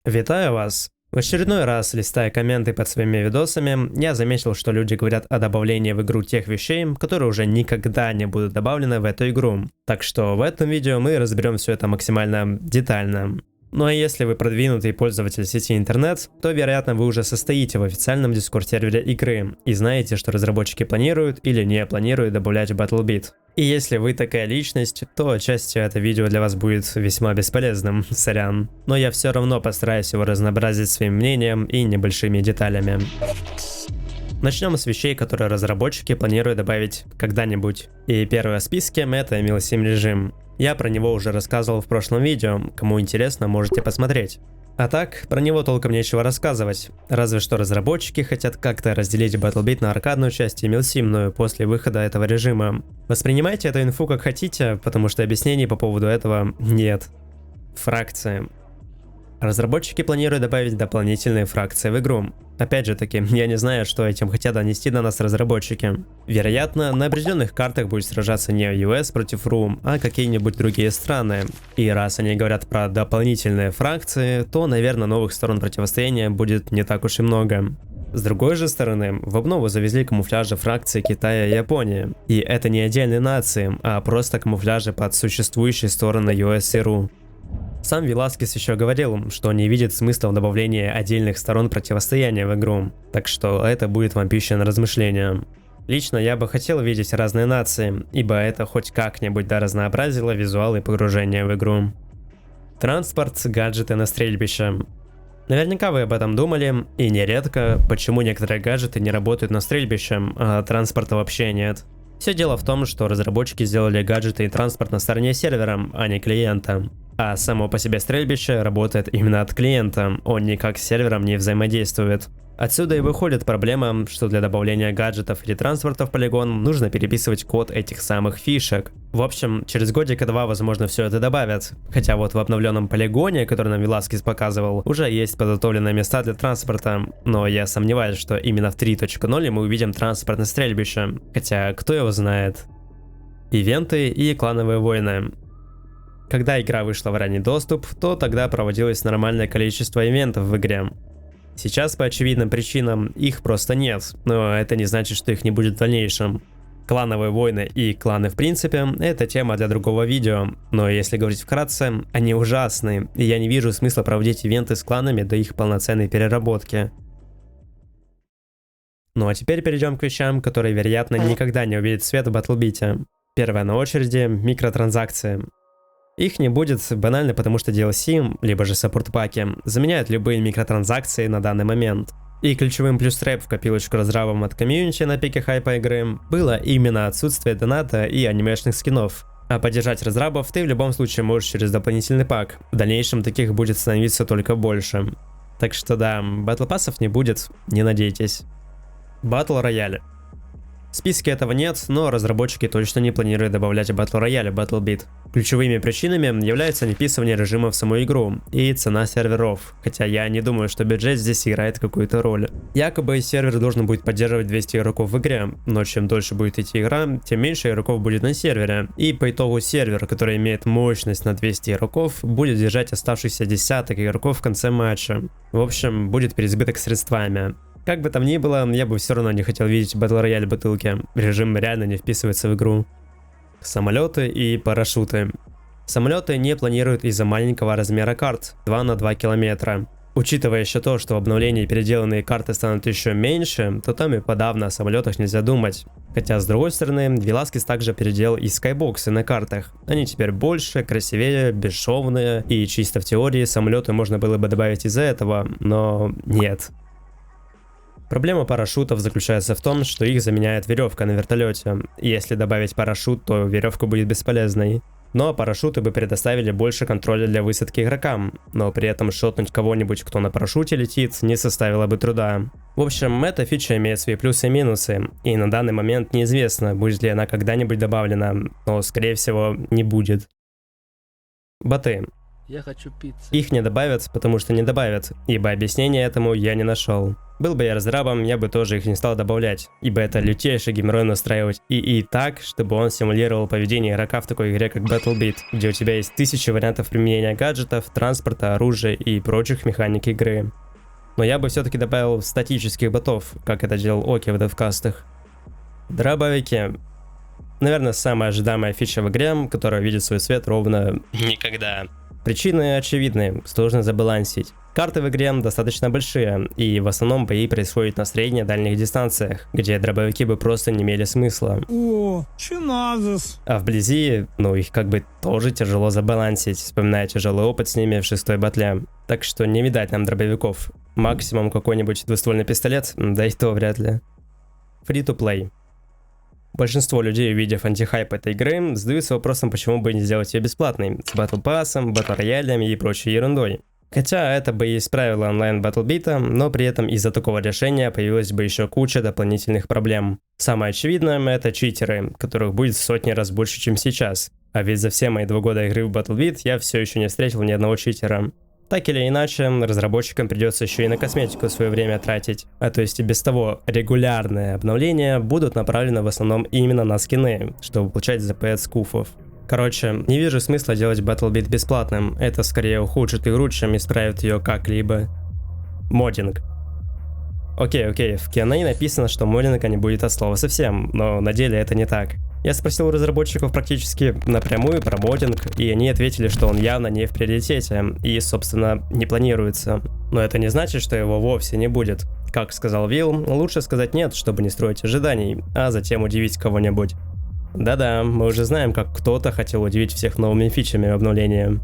Витаю вас! В очередной раз, листая комменты под своими видосами, я заметил, что люди говорят о добавлении в игру тех вещей, которые уже никогда не будут добавлены в эту игру. Так что в этом видео мы разберем все это максимально детально. Ну а если вы продвинутый пользователь сети интернет, то вероятно вы уже состоите в официальном дискорд-сервере игры и знаете, что разработчики планируют или не планируют добавлять BattleBit. И если вы такая личность, то отчасти это видео для вас будет весьма бесполезным, сорян. Но я все равно постараюсь его разнообразить своим мнением и небольшими деталями. Начнем с вещей, которые разработчики планируют добавить когда-нибудь. И первое в списке это MilSim режим. Я про него уже рассказывал в прошлом видео, кому интересно, можете посмотреть. А так, про него толком нечего рассказывать, разве что разработчики хотят как-то разделить BattleBit на аркадную часть и MilSimную после выхода этого режима. Воспринимайте эту инфу как хотите, потому что объяснений по поводу этого нет. Фракции. Разработчики планируют добавить дополнительные фракции в игру. Опять же таки, я не знаю, что этим хотят донести до нас разработчики. Вероятно, на определенных картах будет сражаться не US против РУ, а какие-нибудь другие страны. И раз они говорят про дополнительные фракции, то, наверное, новых сторон противостояния будет не так уж и много. С другой же стороны, в обнову завезли камуфляжи фракции Китая и Японии. И это не отдельные нации, а просто камуфляжи под существующие стороны US и РУ. Сам Веласкес еще говорил, что не видит смысла в добавлении отдельных сторон противостояния в игру, так что это будет вам пища на размышления. Лично я бы хотел видеть разные нации, ибо это хоть как-нибудь разнообразило визуал и погружение в игру. Транспорт, гаджеты на стрельбище. Наверняка вы об этом думали, и нередко, почему некоторые гаджеты не работают на стрельбище, а транспорта вообще нет. Все дело в том, что разработчики сделали гаджеты и транспорт на стороне сервера, а не клиента. А само по себе стрельбище работает именно от клиента, он никак с сервером не взаимодействует. Отсюда и выходит проблема, что для добавления гаджетов или транспорта в полигон нужно переписывать код этих самых фишек. В общем, через годика-два возможно все это добавят. Хотя вот в обновленном полигоне, который нам Веласкес показывал, уже есть подготовленные места для транспорта. Но я сомневаюсь, что именно в 3.0 мы увидим транспортное стрельбище. Хотя, кто его знает. Ивенты и клановые войны. Когда игра вышла в ранний доступ, то тогда проводилось нормальное количество ивентов в игре. Сейчас по очевидным причинам их просто нет, но это не значит, что их не будет в дальнейшем. Клановые войны и кланы в принципе – это тема для другого видео, но если говорить вкратце, они ужасны, и я не вижу смысла проводить ивенты с кланами до их полноценной переработки. Ну а теперь перейдем к вещам, которые, вероятно, никогда не увидят свет в BattleBit. Первое на очереди – микротранзакции. Их не будет банально потому, что DLC, либо же саппорт-паки, заменяют любые микротранзакции на данный момент. И ключевым плюс-трэп в копилочку разрабам от комьюнити на пике хайпа игры было именно отсутствие доната и анимешных скинов. А поддержать разрабов ты в любом случае можешь через дополнительный пак, в дальнейшем таких будет становиться только больше. Так что да, батл пассов не будет, не надейтесь. Батл рояль. В списке этого нет, но разработчики точно не планируют добавлять Battle Royale в BattleBit. Ключевыми причинами является неписывание режима в саму игру и цена серверов, хотя я не думаю, что бюджет здесь играет какую-то роль. Якобы сервер должен будет поддерживать 200 игроков в игре, но чем дольше будет идти игра, тем меньше игроков будет на сервере, и по итогу сервер, который имеет мощность на 200 игроков, будет держать оставшихся десяток игроков в конце матча. В общем, будет переизбыток средствами. Как бы там ни было, я бы все равно не хотел видеть Battle Royale в бутылке. Режим реально не вписывается в игру. Самолеты и парашюты. Самолеты не планируют из-за маленького размера карт 2 на 2 километра. Учитывая еще то, что в обновлении переделанные карты станут еще меньше, то там и подавно о самолетах нельзя думать. Хотя с другой стороны, Веласкес также переделал и скайбоксы на картах. Они теперь больше, красивее, бесшовные, и чисто в теории самолеты можно было бы добавить из-за этого, но нет. Проблема парашютов заключается в том, что их заменяет веревка на вертолете. Если добавить парашют, то веревка будет бесполезной. Но парашюты бы предоставили больше контроля для высадки игрокам, но при этом шотнуть кого-нибудь, кто на парашюте летит, не составило бы труда. В общем, эта фича имеет свои плюсы и минусы, и на данный момент неизвестно, будет ли она когда-нибудь добавлена, но скорее всего не будет. Боты. Я хочу пиццу. Их не добавят, потому что не добавят, ибо объяснения этому я не нашел. Был бы я разрабом, я бы тоже их не стал добавлять, ибо это лютейший геморрой настраивать ИИ так, чтобы он симулировал поведение игрока в такой игре, как BattleBeat, где у тебя есть тысячи вариантов применения гаджетов, транспорта, оружия и прочих механик игры. Но я бы все-таки добавил статических ботов, как это делал Оки в девкастах. Дробовики. Наверное, самая ожидаемая фича в игре, которая видит свой свет ровно никогда. Причины очевидны, сложно забалансить. Карты в игре достаточно большие, и в основном бои происходят на средних дальних дистанциях, где дробовики бы просто не имели смысла. О, чиназис. А вблизи, их как бы тоже тяжело забалансить, вспоминая тяжелый опыт с ними в 6-й батле. Так что не видать нам дробовиков. Максимум какой-нибудь двуствольный пистолет, да и то вряд ли. Free-to-play. Большинство людей, увидев антихайп этой игры, задаются вопросом, почему бы не сделать ее бесплатной, с Battle Pass'ом, батл-роялями и прочей ерундой. Хотя это бы и исправило онлайн BattleBeat, но при этом из-за такого решения появилась бы еще куча дополнительных проблем. Самое очевидное — это читеры, которых будет в сотни раз больше, чем сейчас. А ведь за все мои 2 года игры в BattleBeat я все еще не встретил ни одного читера. Так или иначе, разработчикам придется еще и на косметику свое время тратить. А то есть и без того регулярные обновления будут направлены в основном именно на скины, чтобы получать ЗП от скуфов. Короче, не вижу смысла делать BattleBeat бесплатным, это скорее ухудшит игру, чем исправит ее как-либо. Моддинг. Окей, в Q&A написано, что моддинга не будет от слова совсем, но на деле это не так. Я спросил у разработчиков практически напрямую про моддинг, и они ответили, что он явно не в приоритете и, собственно, не планируется. Но это не значит, что его вовсе не будет. Как сказал Вилл, лучше сказать нет, чтобы не строить ожиданий, а затем удивить кого-нибудь. Да-да, мы уже знаем, как кто-то хотел удивить всех новыми фичами обновления.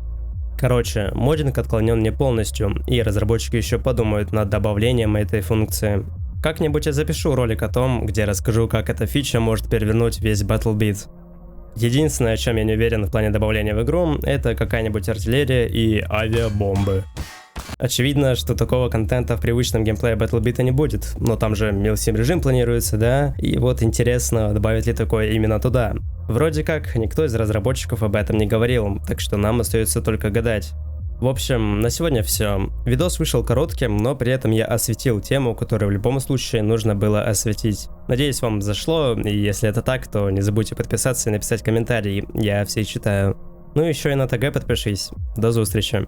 Короче, моддинг отклонен не полностью, и разработчики еще подумают над добавлением этой функции. Как-нибудь я запишу ролик о том, где расскажу, как эта фича может перевернуть весь BattleBeat. Единственное, о чем я не уверен в плане добавления в игру, это какая-нибудь артиллерия и авиабомбы. Очевидно, что такого контента в привычном геймплее BattleBeat не будет, но там же милсим режим планируется, да? И вот интересно, добавят ли такое именно туда. Вроде как, никто из разработчиков об этом не говорил, так что нам остается только гадать. В общем, на сегодня все. Видос вышел коротким, но при этом я осветил тему, которую в любом случае нужно было осветить. Надеюсь, вам зашло, и если это так, то не забудьте подписаться и написать комментарий, я все читаю. Ну и еще и на ТГ подпишись. До встречи.